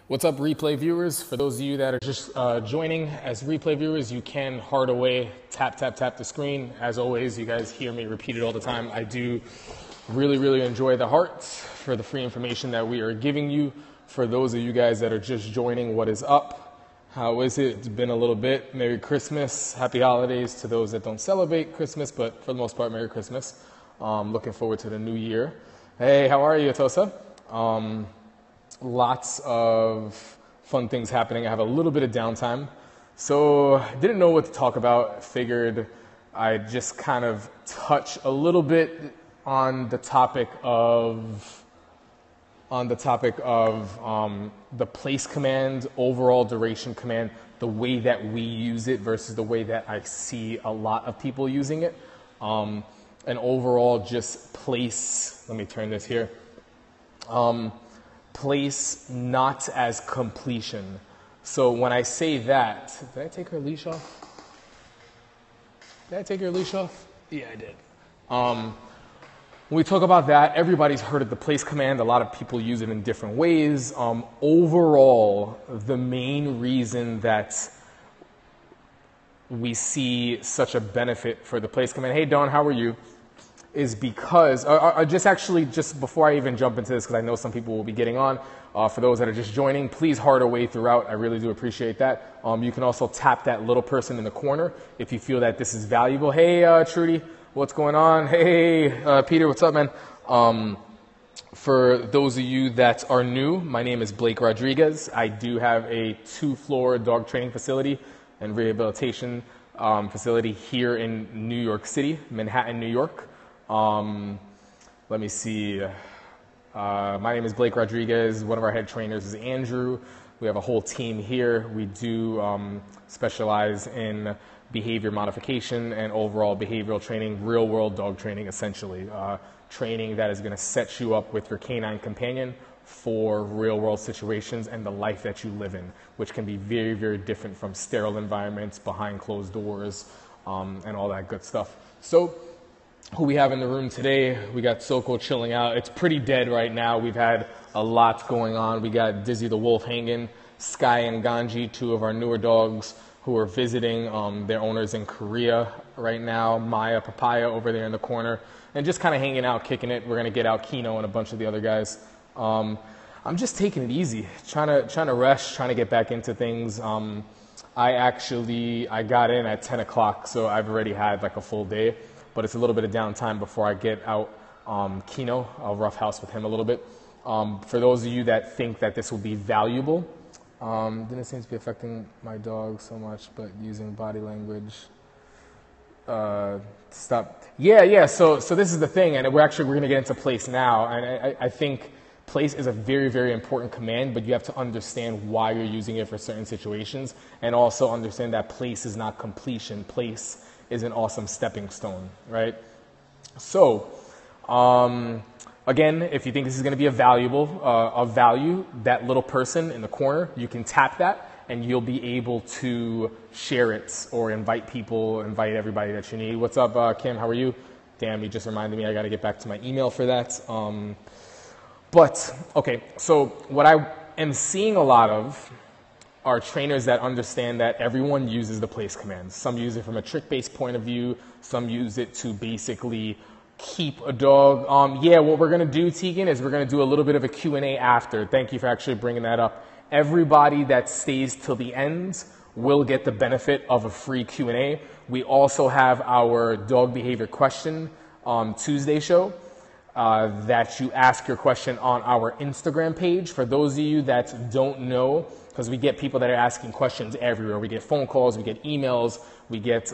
What's up, replay viewers? For those of you that are just joining as replay viewers, you can heart away, tap, tap, tap the screen. As always, you guys hear me repeat it all the time. I do really enjoy the hearts for the free information that we are giving you. For those of you guys that are just joining, what is up? How is it? It's been a little bit. Merry Christmas, happy holidays to those that don't celebrate Christmas, but for the most part, Merry Christmas. Looking forward to the new year. Hey, how are you, Atosa? Lots of fun things happening. I have a little bit of downtime. So didn't know what to talk about. Figured I'd just kind of touch a little bit on the topic of the place command, overall duration command, the way that we use it versus the way that I see a lot of people using it. And overall just place, let me turn this here. Place not as completion. So when I say that, did I take her leash off? Did I take her leash off? Yeah, I did. When we talk about that, everybody's heard of the place command. A lot of people use it in different ways. Overall, the main reason that we see such a benefit for the place command, hey Dawn, how are you? Is because, just before I even jump into this, because I know some people will be getting on, for those that are just joining, please heart away throughout. I really do appreciate that. You can also tap that little person in the corner if you feel that this is valuable. Hey, Trudy, what's going on? Hey, Peter, what's up, man? For those of you that are new, my name is Blake Rodriguez. I do have a 2-floor dog training facility and rehabilitation facility here in New York City, Manhattan, New York. Let me see. My name is Blake Rodriguez. One of our head trainers is Andrew. We have a whole team here. We do specialize in behavior modification and overall behavioral training, real world dog training, essentially. Training that is going to set you up with your canine companion for real world situations and the life that you live in, which can be very different from sterile environments, behind closed doors, and all that good stuff. So, who we have in the room today, we got Soko chilling out. It's pretty dead right now. We've had a lot going on. We got Dizzy the Wolf hanging, Sky and Ganji, 2 of our newer dogs who are visiting their owners in Korea right now. Maya, Papaya over there in the corner, and just kind of hanging out, kicking it. We're going to get out Kino and a bunch of the other guys. I'm just taking it easy, trying to rush, trying to get back into things. I got in at 10 o'clock, so I've already had like a full day. But it's a little bit of downtime before I get out Kino. I'll roughhouse with him a little bit. For those of you that think that this will be valuable, didn't seem to be affecting my dog so much, but using body language. Stop. Yeah. So this is the thing, and we're going to get into place now. And I think place is a very important command, but you have to understand why you're using it for certain situations, and also understand that place is not completion. Place is an awesome stepping stone, right? So, again, if you think this is going to be of value, that little person in the corner, you can tap that, and you'll be able to share it or invite everybody that you need. What's up, Kim? How are you? Damn, you just reminded me I got to get back to my email for that. But, okay, so what I am seeing a lot of are trainers that understand that everyone uses the place command. Some use it from a trick-based point of view. Some use it to basically keep a dog. What we're going to do, Tegan, is we're going to do a little bit of a Q&A after. Thank you for actually bringing that up. Everybody that stays till the end will get the benefit of a free Q&A. We also have our dog behavior question Tuesday show. That you ask your question on our Instagram page. For those of you that don't know, because we get people that are asking questions everywhere. We get phone calls, we get emails, we get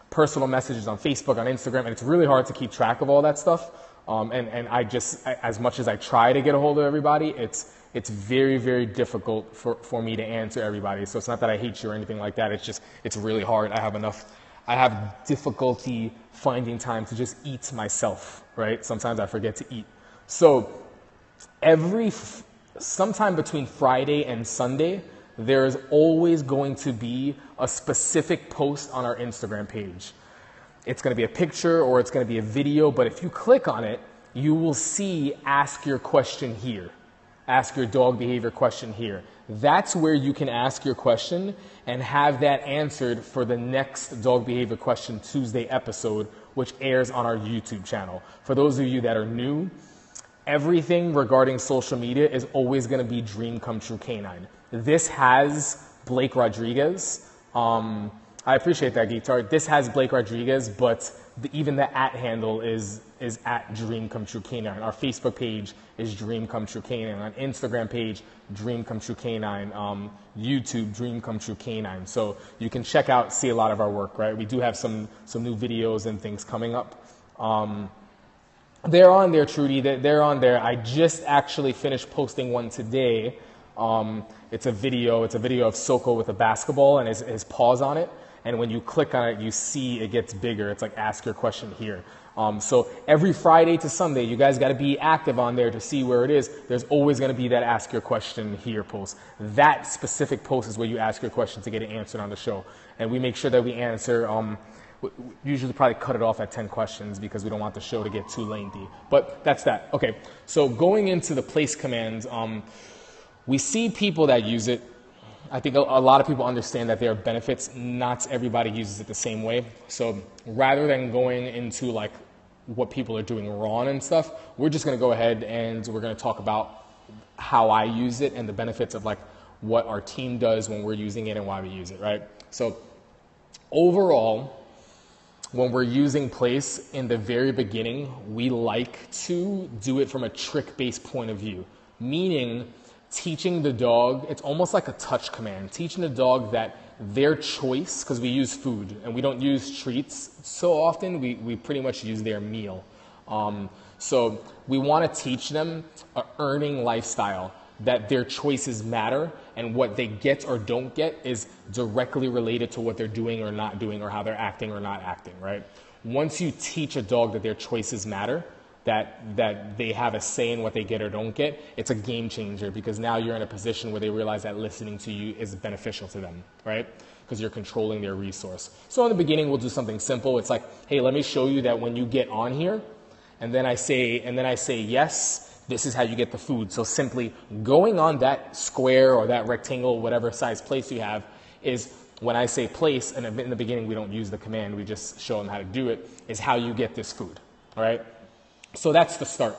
personal messages on Facebook, on Instagram, and it's really hard to keep track of all that stuff. And I just, as much as I try to get a hold of everybody, it's very difficult for me to answer everybody. So it's not that I hate you or anything like that. It's really hard. I have difficulty finding time to just eat myself, right? Sometimes I forget to eat. So sometime between Friday and Sunday, there is always going to be a specific post on our Instagram page. It's going to be a picture or it's going to be a video, but if you click on it, you will see Ask Your Question Here. ask your dog behavior question here. That's where you can ask your question and have that answered for the next dog behavior question Tuesday episode, which airs on our YouTube channel. For those of you that are new, everything regarding social media is always going to be Dream Come True Canine. This has Blake Rodriguez. I appreciate that, Guitar. This has Blake Rodriguez, but even the @ handle is at Dream Come True Canine. Our Facebook page is Dream Come True Canine. On Instagram page, Dream Come True Canine. YouTube, Dream Come True Canine. So you can check out, see a lot of our work, right? We do have some new videos and things coming up. They're on there, Trudy. They're on there. I just actually finished posting one today. It's a video of Soko with a basketball and his paws on it. And when you click on it, you see it gets bigger. It's like ask your question here. So every Friday to Sunday, you guys got to be active on there to see where it is. There's always going to be that ask your question here post. That specific post is where you ask your question to get it answered on the show. And we make sure that we answer, we usually probably cut it off at 10 questions because we don't want the show to get too lengthy. But that's that. Okay, so going into the place commands, we see people that use it. I think a lot of people understand that there are benefits. Not everybody uses it the same way. So rather than going into like what people are doing wrong and stuff, we're just going to go ahead and we're going to talk about how I use it and the benefits of like what our team does when we're using it and why we use it, right? So overall, when we're using place in the very beginning, we like to do it from a trick-based point of view, meaning teaching the dog, it's almost like a touch command, teaching the dog that their choice, because we use food and we don't use treats so often, we pretty much use their meal. So we want to teach them an earning lifestyle, that their choices matter and what they get or don't get is directly related to what they're doing or not doing or how they're acting or not acting, right? Once you teach a dog that their choices matter, that they have a say in what they get or don't get, it's a game changer because now you're in a position where they realize that listening to you is beneficial to them, right? Because you're controlling their resource. So in the beginning, we'll do something simple. It's like, hey, let me show you that when you get on here, and then I say yes, this is how you get the food. So simply going on that square or that rectangle, whatever size place you have, is when I say place, and in the beginning we don't use the command, we just show them how to do it, is how you get this food, all right? So that's the start.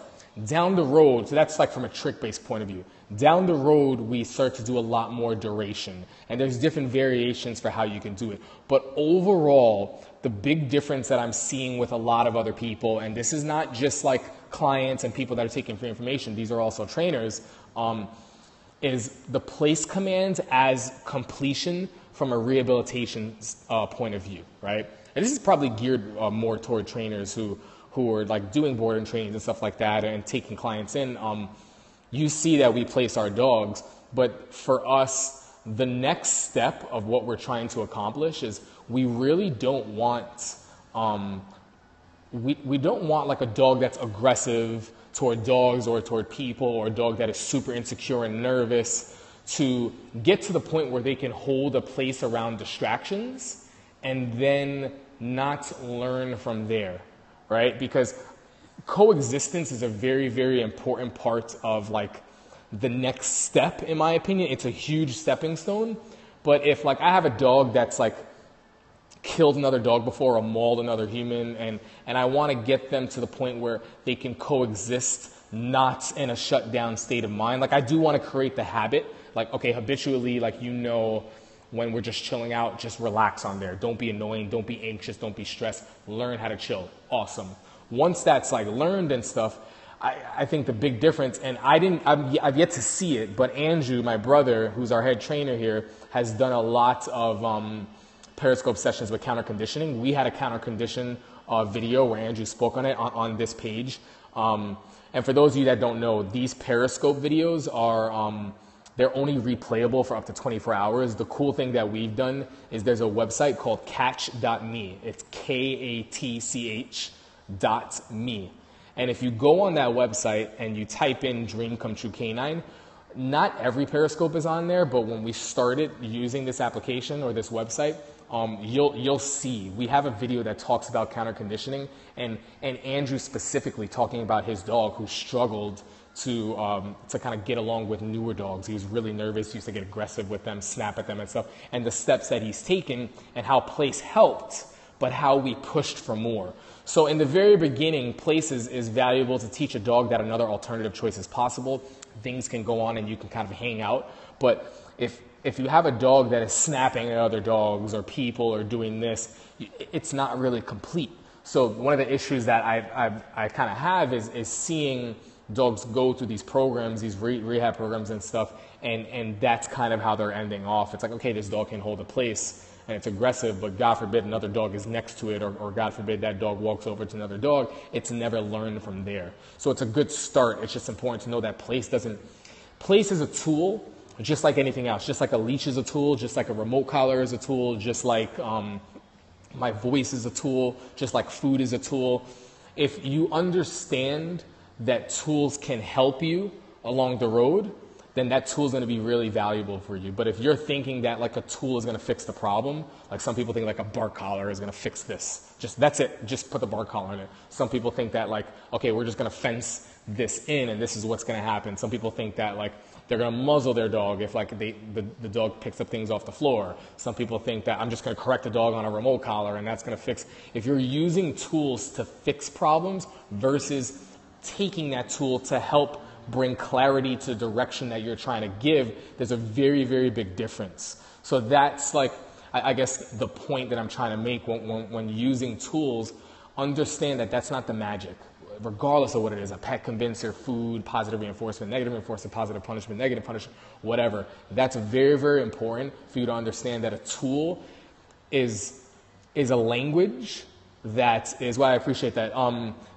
Down the road, so that's like from a trick-based point of view. Down the road, we start to do a lot more duration. And there's different variations for how you can do it. But overall, the big difference that I'm seeing with a lot of other people, and this is not just like clients and people that are taking free information, these are also trainers, is the place command as completion from a rehabilitation point of view, right? And this is probably geared more toward trainers who are like doing board and trainings and stuff like that and taking clients in. You see that we place our dogs, but for us, the next step of what we're trying to accomplish is we really don't want, we don't want like a dog that's aggressive toward dogs or toward people, or a dog that is super insecure and nervous, to get to the point where they can hold a place around distractions and then not learn from there, right? Because coexistence is a very, very important part of like the next step, in my opinion. It's a huge stepping stone. But if like I have a dog that's like killed another dog before or mauled another human, and I want to get them to the point where they can coexist, not in a shut down state of mind. Like I do want to create the habit, like, okay, habitually, like, you know, when we're just chilling out, just relax on there. Don't be annoying, don't be anxious, don't be stressed. Learn how to chill. Awesome. Once that's like learned and stuff, I think the big difference, and I've yet to see it, but Andrew, my brother, who's our head trainer here, has done a lot of Periscope sessions with counter conditioning. We had a counter condition video where Andrew spoke on it on this page. And for those of you that don't know, these Periscope videos are, they're only replayable for up to 24 hours. The cool thing that we've done is there's a website called catch.me. It's KATCH.me. And if you go on that website and you type in Dream Come True Canine, not every Periscope is on there, but when we started using this application or this website, you'll see we have a video that talks about counter conditioning, and Andrew specifically talking about his dog who struggled to kind of get along with newer dogs. He was really nervous, he used to get aggressive with them, snap at them and stuff. And the steps that he's taken and how place helped, but how we pushed for more. So in the very beginning, place is valuable to teach a dog that another alternative choice is possible. Things can go on and you can kind of hang out. But if you have a dog that is snapping at other dogs or people or doing this, it's not really complete. So one of the issues that I kind of have is seeing dogs go through these programs, these rehab programs and stuff, and that's kind of how they're ending off. It's like, okay, this dog can hold a place and it's aggressive, but God forbid another dog is next to it, or God forbid that dog walks over to another dog. It's never learned from there. So it's a good start. It's just important to know that place is a tool, just like anything else. Just like a leash is a tool, just like a remote collar is a tool, just like my voice is a tool, just like food is a tool. If you understand that tools can help you along the road, then that tool is going to be really valuable for you. But if you're thinking that like a tool is going to fix the problem, like some people think like a bark collar is going to fix this, that's it, just put the bark collar in it. Some people think that like, okay, we're just going to fence this in and this is what's going to happen. Some people think that like they're going to muzzle their dog if like the dog picks up things off the floor. Some people think that I'm just going to correct the dog on a remote collar and that's going to fix. If you're using tools to fix problems versus taking that tool to help bring clarity to the direction that you're trying to give, there's a very, very big difference. So that's like, I guess the point that I'm trying to make when using tools, understand that that's not the magic. Regardless of what it is, a pet convincer, food, positive reinforcement, negative reinforcement, positive punishment, negative punishment, whatever. That's very, very important for you to understand that a tool is a language that is why I appreciate that.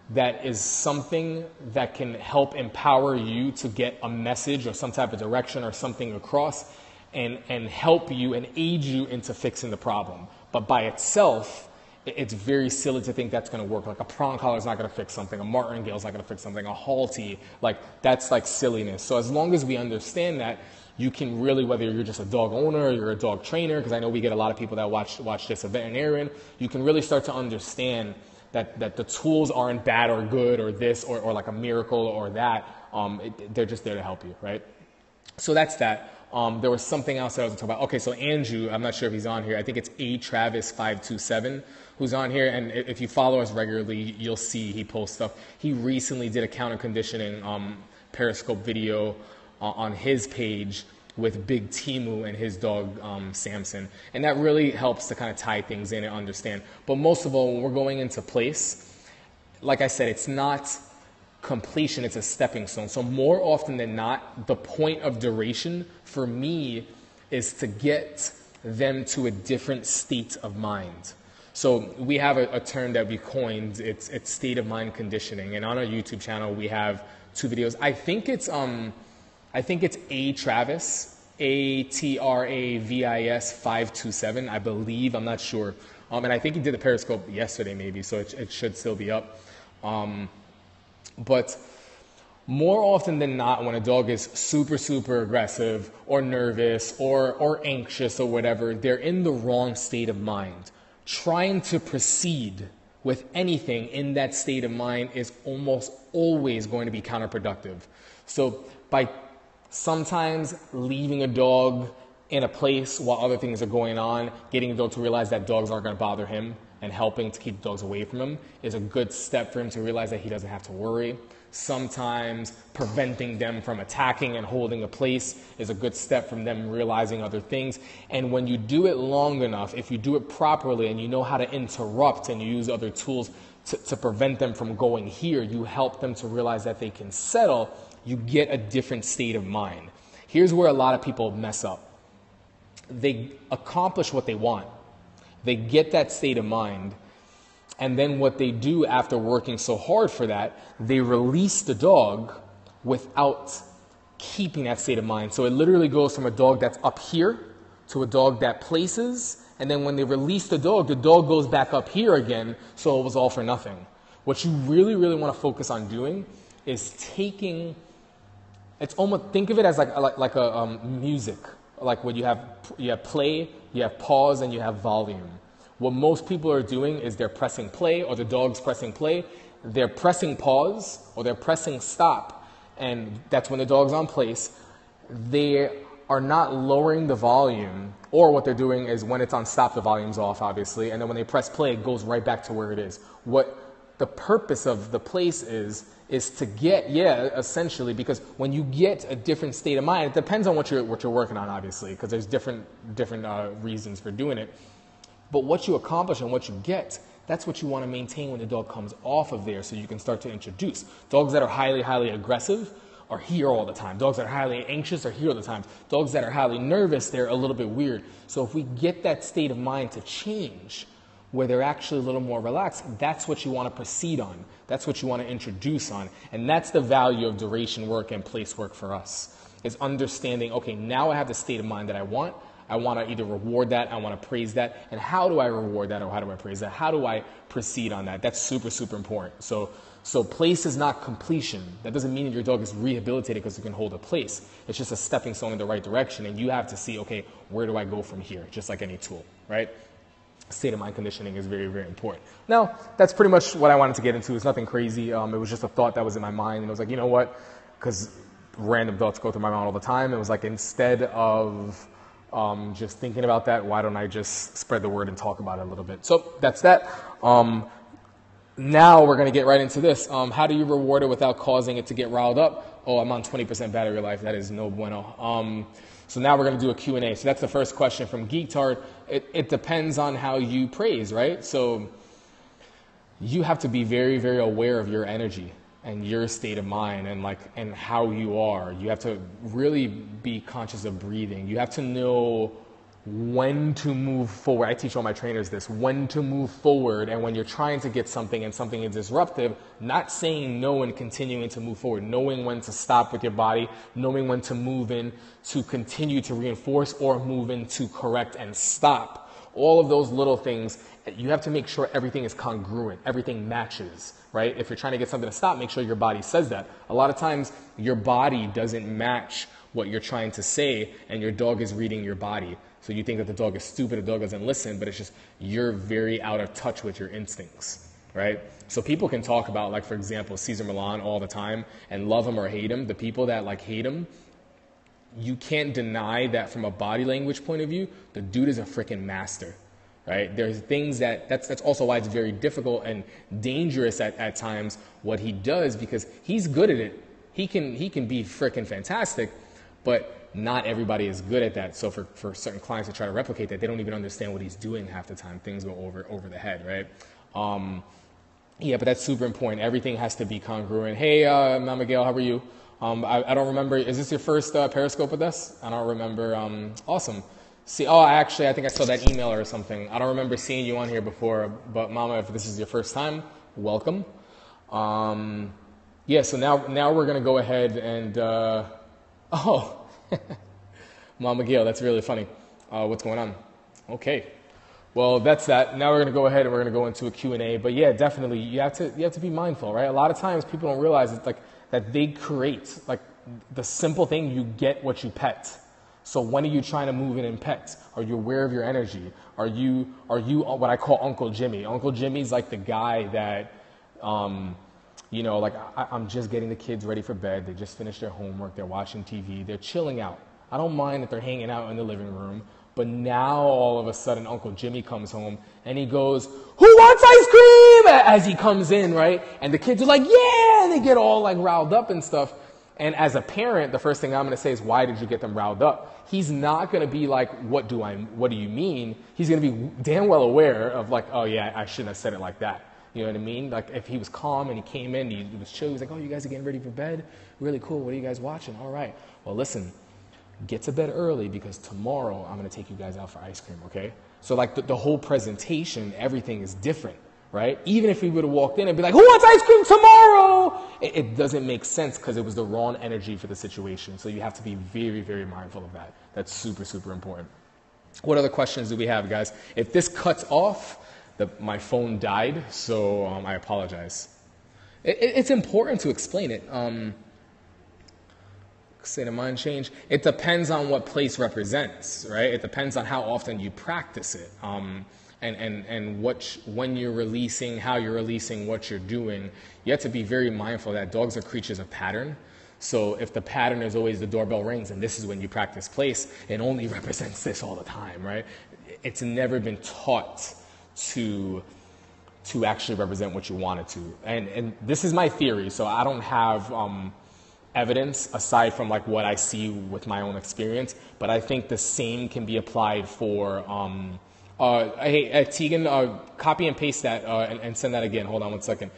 That is something that can help empower you to get a message or some type of direction or something across and help you and aid you into fixing the problem. But by itself, it's very silly to think that's going to work. Like a prong collar is not going to fix something. A martingale is not going to fix something. A halty, like that's like silliness. So as long as we understand that, you can really, whether you're just a dog owner or you're a dog trainer, because I know we get a lot of people that watch this, a veterinarian, you can really start to understand that the tools aren't bad or good or this or like a miracle or that. They're just there to help you, right? So that's that. There was something else that I was talking about. Okay, so Andrew, I'm not sure if he's on here. I think it's atravis527 who's on here. And if you follow us regularly, you'll see he posts stuff. He recently did a counter conditioning Periscope video on his page with Big Timu and his dog Samson. And that really helps to kind of tie things in and understand. But most of all, when we're going into place, like I said, it's not completion, it's a stepping stone. So more often than not, the point of duration for me is to get them to a different state of mind. So we have a term that we coined, it's state of mind conditioning. And on our YouTube channel, we have 2 videos. I think it's atravis, ATRAVIS 527, I believe, I'm not sure. And I think he did the Periscope yesterday maybe, so it should still be up. But more often than not, when a dog is super, super aggressive or nervous or anxious or whatever, they're in the wrong state of mind. Trying to proceed with anything in that state of mind is almost always going to be counterproductive. So by sometimes leaving a dog in a place while other things are going on, getting a dog to realize that dogs aren't going to bother him and helping to keep dogs away from him is a good step for him to realize that he doesn't have to worry. Sometimes preventing them from attacking and holding a place is a good step from them realizing other things. And when you do it long enough, if you do it properly and you know how to interrupt and you use other tools to prevent them from going here, you help them to realize that they can settle, you get a different state of mind. Here's where a lot of people mess up. They accomplish what they want. They get that state of mind, and then what they do after working so hard for that, they release the dog without keeping that state of mind. So it literally goes from a dog that's up here to a dog that places, and then when they release the dog goes back up here again, so it was all for nothing. What you really, really want to focus on doing is taking, it's almost, think of it as like a music. Like when you have play, you have pause, and you have volume. What most people are doing is they're pressing play, or the dog's pressing play, they're pressing pause, or they're pressing stop, and that's when the dog's on place, they are not lowering the volume, or what they're doing is when it's on stop, the volume's off, obviously, and then when they press play, it goes right back to where it is. What the purpose of the place is to get, essentially, because when you get a different state of mind, it depends on what you're working on, obviously, because there's different reasons for doing it. But what you accomplish and what you get, that's what you want to maintain when the dog comes off of there, so you can start to introduce. Dogs that are highly, highly aggressive are here all the time. Dogs that are highly anxious are here all the time. Dogs that are highly nervous, they're a little bit weird. So if we get that state of mind to change, where they're actually a little more relaxed, that's what you want to proceed on. That's what you want to introduce on. And that's the value of duration work and place work for us, is understanding, okay, now I have the state of mind that I want. I want to either reward that, I want to praise that, and how do I reward that or how do I praise that? How do I proceed on that? That's super, super important. So place is not completion. That doesn't mean that your dog is rehabilitated because you can hold a place. It's just a stepping stone in the right direction, and you have to see, okay, where do I go from here? Just like any tool, right? State of mind conditioning is very, very important. Now, that's pretty much what I wanted to get into. It's nothing crazy. It was just a thought that was in my mind, and it was like, you know what? Because random thoughts go through my mind all the time. It was like, instead of just thinking about that, why don't I just spread the word and talk about it a little bit? So that's that. Now we're going to get right into this. How do you reward it without causing it to get riled up? Oh, I'm on 20% battery life. That is no bueno. So now we're going to do a Q&A. So that's the first question from Geektard. It depends on how you praise, right? So you have to be very, very aware of your energy and your state of mind and how you are. You have to really be conscious of breathing. You have to know when to move forward. I teach all my trainers this, when to move forward, and when you're trying to get something and something is disruptive, not saying no and continuing to move forward, knowing when to stop with your body, knowing when to move in to continue to reinforce or move in to correct and stop. All of those little things, you have to make sure everything is congruent, everything matches, right? If you're trying to get something to stop, make sure your body says that. A lot of times your body doesn't match what you're trying to say, and your dog is reading your body. So you think that the dog is stupid, the dog doesn't listen, but it's just you're very out of touch with your instincts, right? So people can talk about, like, for example, Cesar Millan all the time and love him or hate him. The people that hate him, you can't deny that from a body language point of view, the dude is a freaking master, right? There's things that's also why it's very difficult and dangerous at times what he does, because he's good at it. He can be freaking fantastic, but not everybody is good at that. So for certain clients to try to replicate that, they don't even understand what he's doing half the time. Things go over the head, right? Yeah, but that's super important. Everything has to be congruent. Hey, Mama Gail, how are you? I don't remember. Is this your first Periscope with us? I don't remember. Awesome. See, I think I saw that email or something. I don't remember seeing you on here before, but Mama, if this is your first time, welcome. Yeah, so now we're going to go ahead and, Mama Gail, that's really funny. What's going on? Okay. Well, that's that. Now we're going to go ahead and we're going to go into a Q&A. But yeah, definitely, you have to be mindful, right? A lot of times people don't realize it's that they create, the simple thing, you get what you pet. So when are you trying to move in and pet? Are you aware of your energy? Are you what I call Uncle Jimmy? Uncle Jimmy's like the guy that, I'm just getting the kids ready for bed. They just finished their homework. They're watching TV. They're chilling out. I don't mind that they're hanging out in the living room. But now all of a sudden Uncle Jimmy comes home and he goes, "Who wants ice cream?" as he comes in, right? And the kids are like, "Yeah!" And they get all riled up and stuff. And as a parent, the first thing I'm going to say is, why did you get them riled up? He's not going to be like, what do you mean? He's going to be damn well aware of oh yeah, I shouldn't have said it like that. You know what I mean? Like if he was calm and he came in, he was chill, he was like, "Oh, you guys are getting ready for bed? Really cool. What are you guys watching? All right. Well, listen, get to bed early because tomorrow I'm going to take you guys out for ice cream, okay?" So the whole presentation, everything is different, right? Even if we would have walked in and be like, "Who wants ice cream tomorrow?" It doesn't make sense because it was the wrong energy for the situation. So you have to be very, very mindful of that. That's super, super important. What other questions do we have, guys? If this cuts off, my phone died, so I apologize. It's important to explain it. State of mind change. It depends on what place represents, right? It depends on how often you practice it, and when you're releasing, how you're releasing, what you're doing. You have to be very mindful that dogs are creatures of pattern. So if the pattern is always the doorbell rings and this is when you practice place, it only represents this all the time, right? It's never been taught to actually represent what you want it to. And this is my theory, so I don't have evidence aside from like what I see with my own experience, but I think the same can be applied for, hey, Tegan, copy and paste that and send that again. Hold on one second.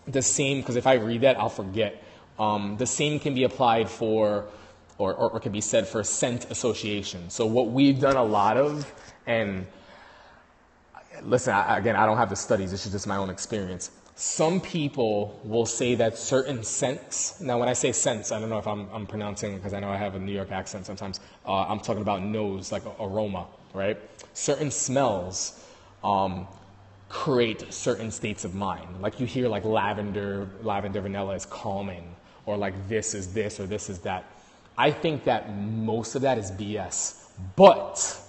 The same, because if I read that, I'll forget. The same can be applied for, or can be said for scent association. So what we've done a lot of, and listen, again, I don't have the studies, this is just my own experience. Some people will say that certain scents, now when I say scents, I don't know if I'm pronouncing, because I know I have a New York accent sometimes, I'm talking about nose, like aroma, right? Certain smells create certain states of mind. Like you hear like lavender vanilla is calming, or like this is this, or this is that. I think that most of that is BS. But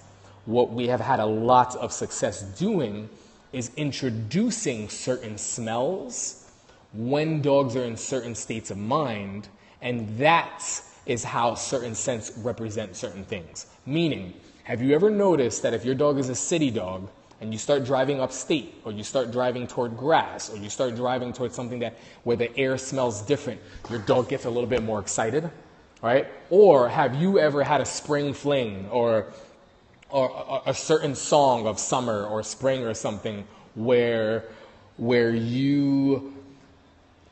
what we have had a lot of success doing is introducing certain smells when dogs are in certain states of mind, and that is how certain scents represent certain things. Meaning, have you ever noticed that if your dog is a city dog and you start driving upstate, or you start driving toward grass, or you start driving towards something where the air smells different, your dog gets a little bit more excited, right? Or have you ever had a spring fling or a certain song of summer or spring or something where you,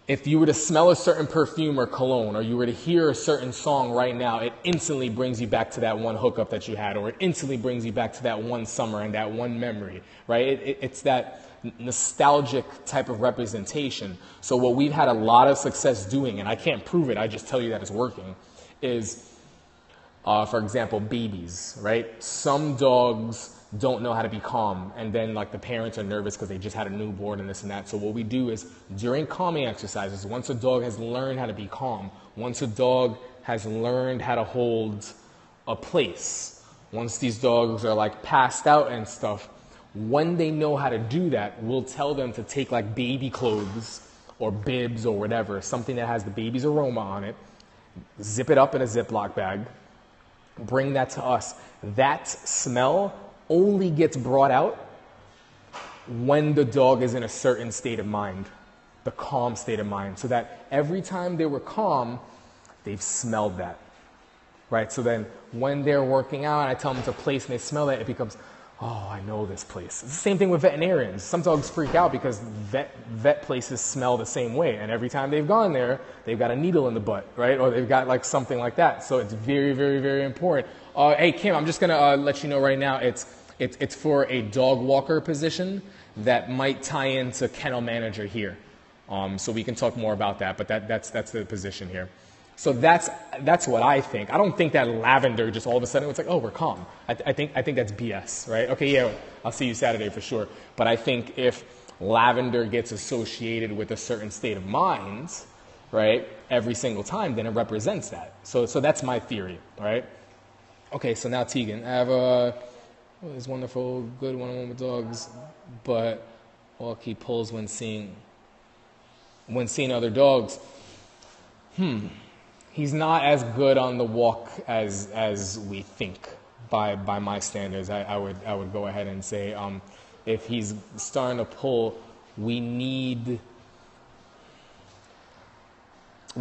if you were to smell a certain perfume or cologne, or you were to hear a certain song right now, it instantly brings you back to that one hookup that you had, or it instantly brings you back to that one summer and that one memory, right? It's that nostalgic type of representation. So what we've had a lot of success doing, and I can't prove it, I just tell you that it's working, is for example, babies, right? Some dogs don't know how to be calm, and then like the parents are nervous because they just had a newborn and this and that. So what we do is during calming exercises, once a dog has learned how to be calm, once a dog has learned how to hold a place, once these dogs are like passed out and stuff, when they know how to do that, we'll tell them to take like baby clothes or bibs or whatever, something that has the baby's aroma on it, zip it up in a Ziploc bag, bring that to us. That smell only gets brought out when the dog is in a certain state of mind, the calm state of mind, so that every time they were calm, they've smelled that, right? So then when they're working out and I tell them to place and they smell that, it becomes, oh, I know this place. It's the same thing with veterinarians. Some dogs freak out because vet places smell the same way, and every time they've gone there, they've got a needle in the butt, right? Or they've got like something like that. So it's very, very, very important. Hey, Kim, I'm just gonna let you know right now, it's for a dog walker position that might tie into kennel manager here. So we can talk more about that, but that's the position here. So that's what I think. I don't think that lavender just all of a sudden it's like, oh, we're calm. I think that's BS, right? Okay, yeah, I'll see you Saturday for sure. But I think if lavender gets associated with a certain state of mind, right, every single time, then it represents that. So that's my theory, right? Okay, so now Tegan, I have this wonderful, good one-on-one with dogs, but all he pulls when seeing other dogs. He's not as good on the walk as we think by my standards. I would go ahead and say if he's starting to pull, we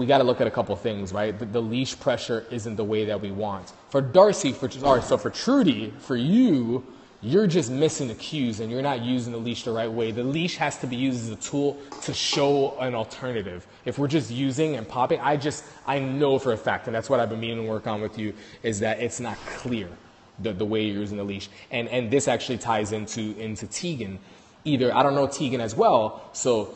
got to look at a couple things, right? The leash pressure isn't the way that we want. For Darcy, so for Trudy, for you, you're just missing the cues and you're not using the leash the right way. The leash has to be used as a tool to show an alternative. If we're just using and popping, I know for a fact, and that's what I've been meaning to work on with you, is that it's not clear the way you're using the leash. And this actually ties into Tegan. Either, I don't know Tegan as well, so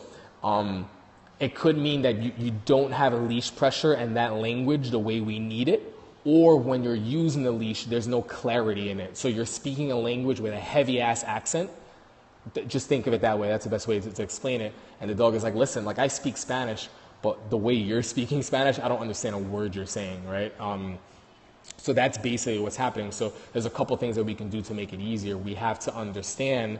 it could mean that you don't have a leash pressure and that language the way we need it, or when you're using the leash, there's no clarity in it. So you're speaking a language with a heavy-ass accent. Just think of it that way. That's the best way to explain it. And the dog is like, listen, like I speak Spanish, but the way you're speaking Spanish, I don't understand a word you're saying, right? So that's basically what's happening. So there's a couple things that we can do to make it easier. We have to understand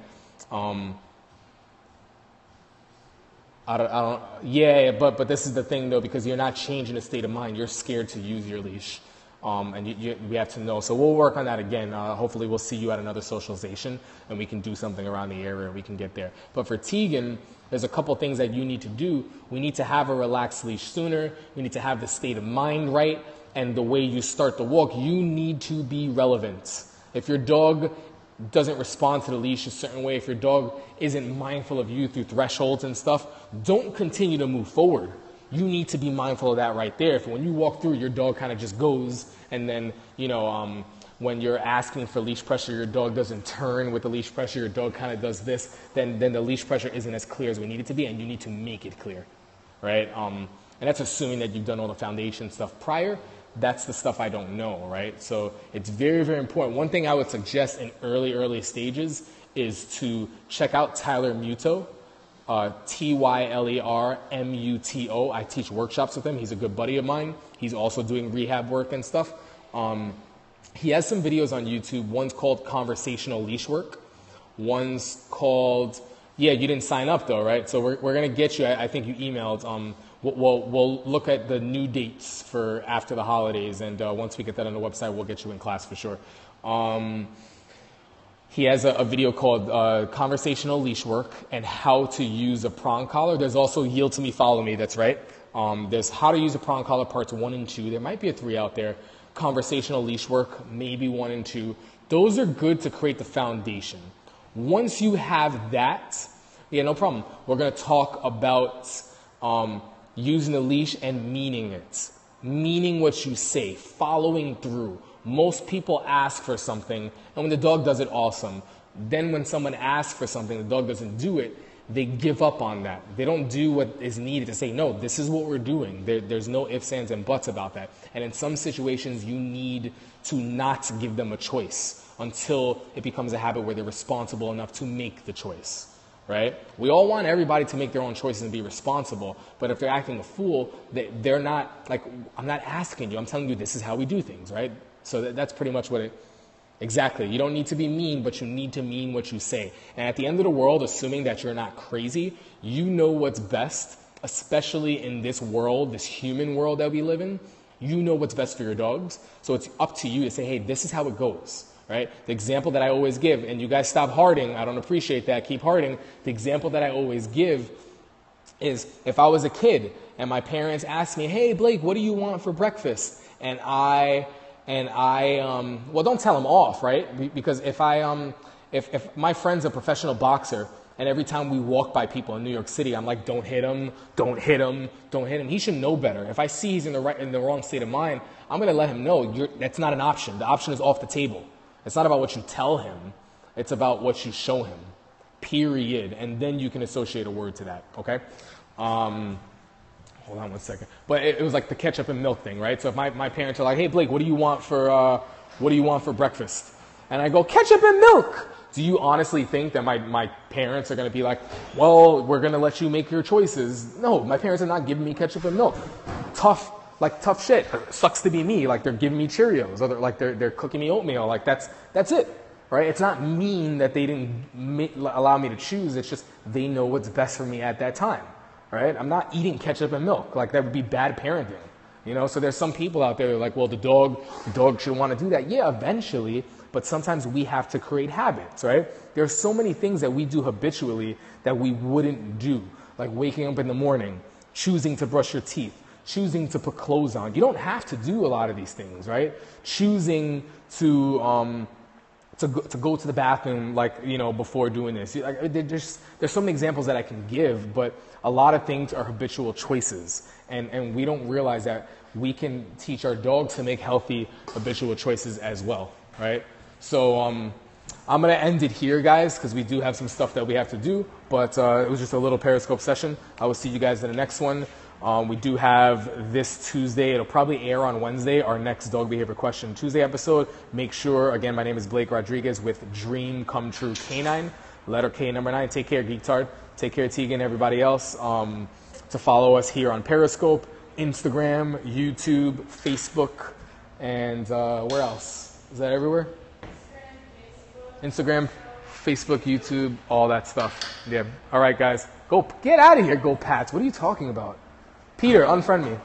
Yeah, but this is the thing though, because you're not changing the state of mind. You're scared to use your leash, and we have to know. So we'll work on that again. Hopefully, we'll see you at another socialization, and we can do something around the area, and we can get there. But for Tegan, there's a couple things that you need to do. We need to have a relaxed leash sooner. We need to have the state of mind right, and the way you start the walk, you need to be relevant. If your dog doesn't respond to the leash a certain way, if your dog isn't mindful of you through thresholds and stuff, don't continue to move forward. You need to be mindful of that right there. If when you walk through, your dog kind of just goes, and then, when you're asking for leash pressure, your dog doesn't turn with the leash pressure, your dog kind of does this, then the leash pressure isn't as clear as we need it to be, and you need to make it clear, right? And that's assuming that you've done all the foundation stuff prior. That's the stuff I don't know, right? So it's very, very important. One thing I would suggest in early stages is to check out Tyler Muto, Tylermuto. I teach workshops with him. He's a good buddy of mine. He's also doing rehab work and stuff. He has some videos on YouTube. One's called Conversational Leash Work. One's called, you didn't sign up though, right? So we're going to get you, I think you emailed, we'll look at the new dates for after the holidays, and once we get that on the website, we'll get you in class for sure. He has a video called Conversational Leash Work and How to Use a Prong Collar. There's also Yield to Me, Follow Me, that's right. There's How to Use a Prong Collar parts 1 and 2. There might be a 3 out there. Conversational Leash Work, maybe 1 and 2. Those are good to create the foundation. Once you have that, no problem. We're going to talk about using the leash and meaning it. Meaning what you say, following through. Most people ask for something, and when the dog does it, awesome. Then when someone asks for something, the dog doesn't do it, they give up on that. They don't do what is needed to say, no, this is what we're doing. There's no ifs, ands, and buts about that. And in some situations, you need to not give them a choice until it becomes a habit where they're responsible enough to make the choice. Right? We all want everybody to make their own choices and be responsible, but if they're acting a fool, they're not, like, I'm not asking you, I'm telling you this is how we do things, right? So that's pretty much what exactly. You don't need to be mean, but you need to mean what you say. And at the end of the world, assuming that you're not crazy, you know what's best, especially in this world, this human world that we live in, you know what's best for your dogs. So it's up to you to say, hey, this is how it goes. Right? The example that I always give, and you guys stop harding, I don't appreciate that, keep harding. The example that I always give is if I was a kid and my parents asked me, hey Blake, what do you want for breakfast? And I well, don't tell them off, right? Because if my friend's a professional boxer, and every time we walk by people in New York City, I'm like, don't hit him, don't hit him, don't hit him. He should know better. If I see he's in the wrong state of mind, I'm going to let him know that's not an option. The option is off the table. It's not about what you tell him. It's about what you show him, period. And then you can associate a word to that, okay? Hold on 1 second. But it was like the ketchup and milk thing, right? So if my parents are like, hey, Blake, what do you want for breakfast? And I go, ketchup and milk. Do you honestly think that my parents are going to be like, well, we're going to let you make your choices? No, my parents are not giving me ketchup and milk. Tough shit. It sucks to be me. Like they're giving me Cheerios, or they're cooking me oatmeal. Like that's it, right? It's not mean that they didn't allow me to choose. It's just they know what's best for me at that time, right? I'm not eating ketchup and milk. Like that would be bad parenting, So there's some people out there that are like, well, the dog should want to do that. Yeah, eventually, but sometimes we have to create habits, right? There's so many things that we do habitually that we wouldn't do, like waking up in the morning, choosing to brush your teeth, choosing to put clothes on. You don't have to do a lot of these things, right? Choosing to go to the bathroom, before doing this. There's so many examples that I can give, but a lot of things are habitual choices, and we don't realize that we can teach our dog to make healthy habitual choices as well, right? So I'm going to end it here, guys, because we do have some stuff that we have to do, but it was just a little Periscope session. I will see you guys in the next one. We do have this Tuesday, it'll probably air on Wednesday, our next Dog Behavior Question Tuesday episode. Make sure, again, my name is Blake Rodriguez with Dream Come True K9, letter K, number 9. Take care, Geektard. Take care, Tegan, everybody else. To follow us here on Periscope, Instagram, YouTube, Facebook, and where else? Is that everywhere? Instagram, Facebook, YouTube, all that stuff. Yeah. All right, guys. Go, get out of here, go Pats. What are you talking about? Peter, unfriend me.